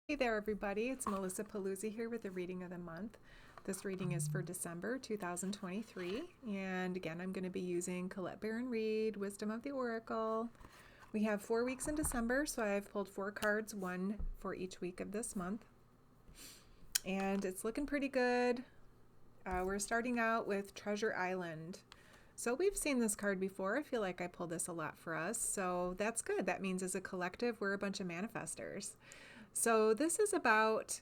Hey there, everybody. It's Melissa Paluzzi here with the reading of the month. This reading is for December 2023. And again, I'm going to be using Colette Baron-Reid, Wisdom of the Oracle. We have 4 weeks in December, so I've pulled 4 cards, one for each week of this month. And it's looking pretty good. We're starting out with Treasure Island. So we've seen this card before. I feel like I pulled this a lot for us. So that's good. That means as a collective, we're a bunch of manifestors. So this is about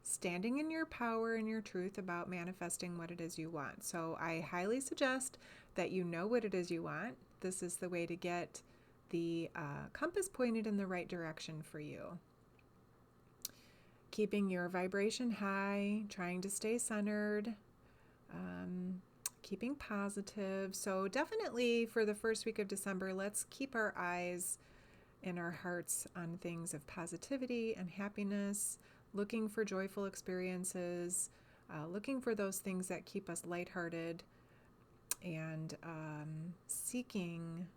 standing in your power and your truth about manifesting what it is you want. So I highly suggest that you know what it is you want. This is the way to get the compass pointed in the right direction for you. Keeping your vibration high, trying to stay centered, keeping positive. So definitely for the first week of December, let's keep our eyes and our hearts on things of positivity and happiness, looking for joyful experiences, looking for those things that keep us lighthearted, and seeking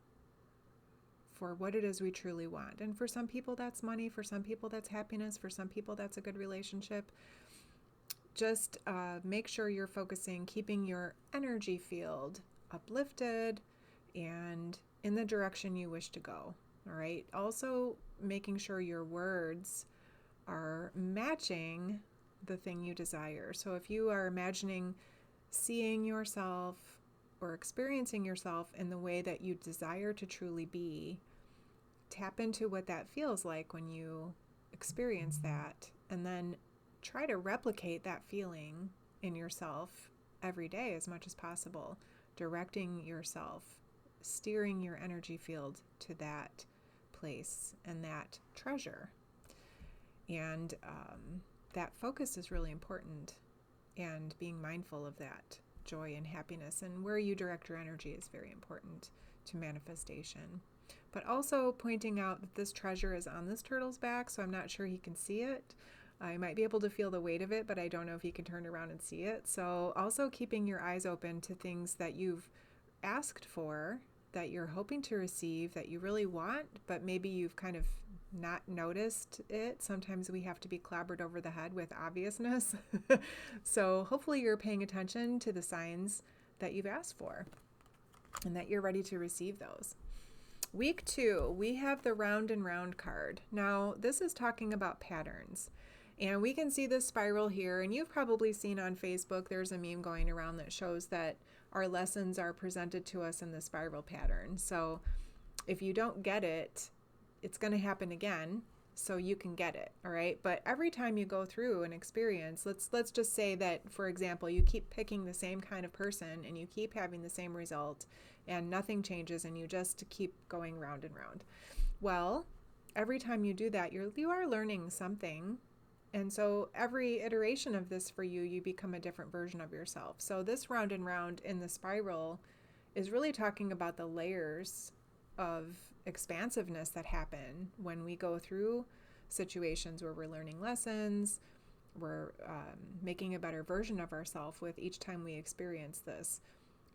for what it is we truly want. And for some people that's money, for some people that's happiness, for some people that's a good relationship. Just make sure you're focusing, keeping your energy field uplifted and in the direction you wish to go. All right. Also, making sure your words are matching the thing you desire. So if you are imagining seeing yourself or experiencing yourself in the way that you desire to truly be, tap into what that feels like when you experience that, and then try to replicate that feeling in yourself every day as much as possible, directing yourself, steering your energy field to that place and that treasure. And that focus is really important, and being mindful of that joy and happiness and where you direct your energy is very important to manifestation. But also pointing out that this treasure is on this turtle's back, so I'm not sure he can see it. I might be able to feel the weight of it, but I don't know if he can turn around and see it. So also keeping your eyes open to things that you've asked for, that you're hoping to receive, that you really want, but maybe you've kind of not noticed it. Sometimes we have to be clobbered over the head with obviousness. So hopefully you're paying attention to the signs that you've asked for and that you're ready to receive those. Week 2, we have the Round and Round card. Now, this is talking about patterns. And we can see this spiral here, and you've probably seen on Facebook, there's a meme going around that shows that our lessons are presented to us in the spiral pattern. So if you don't get it, it's going to happen again, so you can get it, all right? But every time you go through an experience, let's just say that, for example, you keep picking the same kind of person and you keep having the same result and nothing changes and you just keep going round and round. Well, every time you do that, you are learning something. And so every iteration of this for you, you become a different version of yourself. So this round and round in the spiral is really talking about the layers of expansiveness that happen when we go through situations where we're learning lessons, we're making a better version of ourselves with each time we experience this.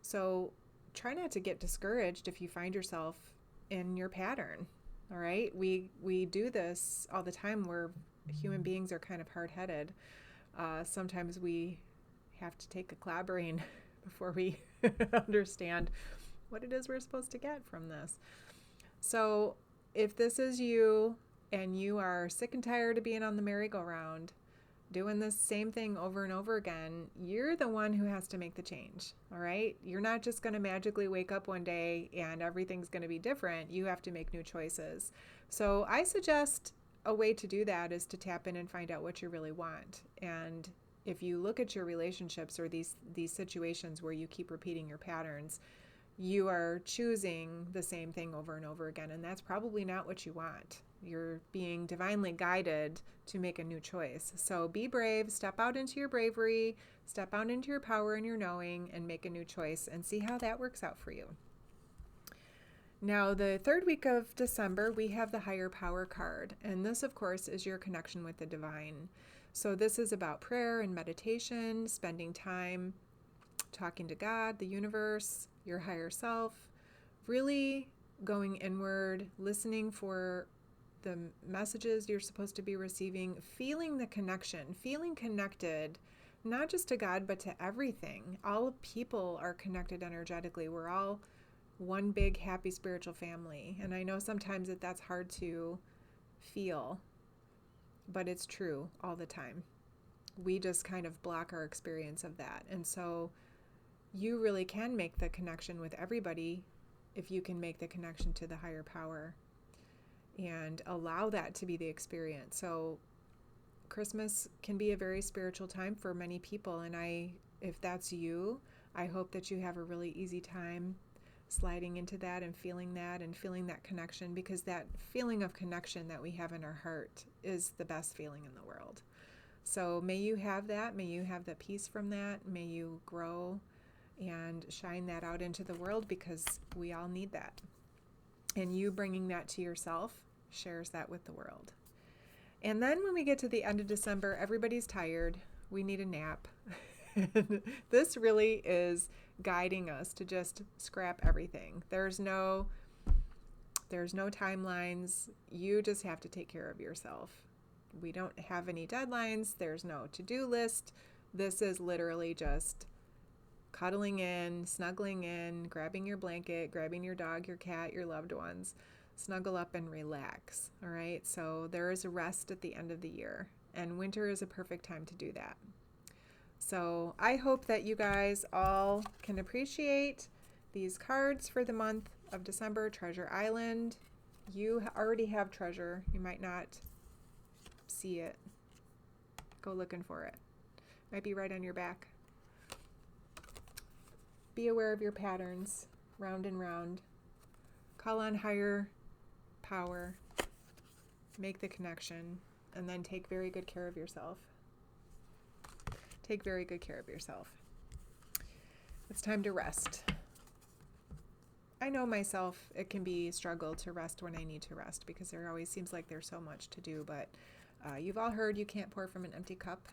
So try not to get discouraged if you find yourself in your pattern. All right, we do this all the time. We're human beings are kind of hard-headed. Sometimes we have to take a clobbering before we understand what it is we're supposed to get from this. So if this is you and you are sick and tired of being on the merry-go-round, doing this same thing over and over again, you're the one who has to make the change, all right? You're not just going to magically wake up one day and everything's going to be different. You have to make new choices. So I suggest a way to do that is to tap in and find out what you really want. And if you look at your relationships or these situations where you keep repeating your patterns, you are choosing the same thing over and over again, and that's probably not what you want. You're being divinely guided to make a new choice. So be brave, step out into your bravery, step out into your power and your knowing, and make a new choice and see how that works out for you. Now, the third week of December, we have the Higher Power card, and this, of course, is your connection with the divine. So this is about prayer and meditation, spending time talking to God, the universe, your higher self, really going inward, listening for the messages you're supposed to be receiving, feeling the connection, feeling connected, not just to God, but to everything. All people are connected energetically. We're all one big happy spiritual family. And I know sometimes that's hard to feel, but it's true all the time. We just kind of block our experience of that. And so you really can make the connection with everybody if you can make the connection to the higher power and allow that to be the experience. So Christmas can be a very spiritual time for many people. And if that's you, I hope that you have a really easy time sliding into that and feeling that connection, because that feeling of connection that we have in our heart is the best feeling in the world. So may you have that. May you have the peace from that. May you grow and shine that out into the world, because we all need that. And you bringing that to yourself shares that with the world. And then when we get to the end of December, everybody's tired. We need a nap. This really is guiding us to just scrap everything. There's no timelines. You just have to take care of yourself. We don't have any deadlines. There's no to-do list. This is literally just cuddling in, snuggling in, grabbing your blanket, grabbing your dog, your cat, your loved ones, snuggle up and relax. All right. So there is a rest at the end of the year, and winter is a perfect time to do that. So I hope that you guys all can appreciate these cards for the month of December. Treasure Island. You already have treasure. You might not see it. Go looking for it. Might be right on your back. Be aware of your patterns, round and round. Call on higher power. Make the connection, and then take very good care of yourself. Take very good care of yourself. It's time to rest. I know myself, it can be a struggle to rest when I need to rest, because there always seems like there's so much to do, but you've all heard you can't pour from an empty cup.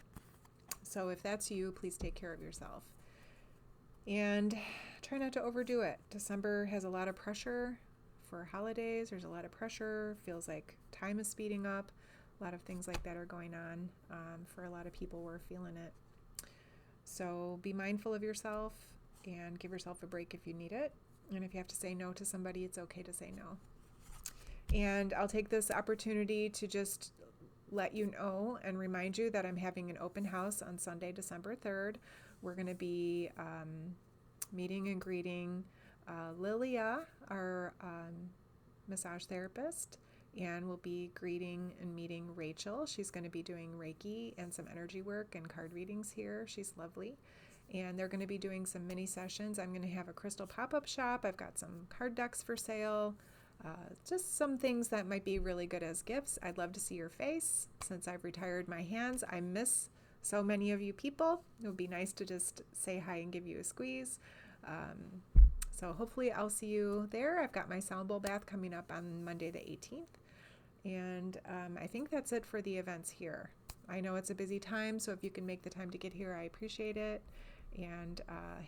So if that's you, please take care of yourself. And try not to overdo it. December has a lot of pressure for holidays. There's a lot of pressure. Feels like time is speeding up. A lot of things like that are going on. For a lot of people, we're feeling it. So be mindful of yourself and give yourself a break if you need it. And if you have to say no to somebody, it's okay to say no. And I'll take this opportunity to just let you know and remind you that I'm having an open house on Sunday, December 3rd. We're going to be meeting and greeting Lilia, our massage therapist, and we'll be greeting and meeting Rachel. She's going to be doing Reiki and some energy work and card readings here. She's lovely. And they're going to be doing some mini sessions. I'm going to have a crystal pop-up shop. I've got some card decks for sale. Just some things that might be really good as gifts. I'd love to see your face. Since I've retired my hands, I miss so many of you people. It would be nice to just say hi and give you a squeeze. So hopefully I'll see you there. I've got my sound bowl bath coming up on Monday the 18th. And I think that's it for the events here. I know it's a busy time, so if you can make the time to get here, I appreciate it. And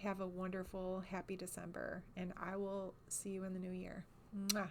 have a wonderful, happy December. And I will see you in the new year. Mwah.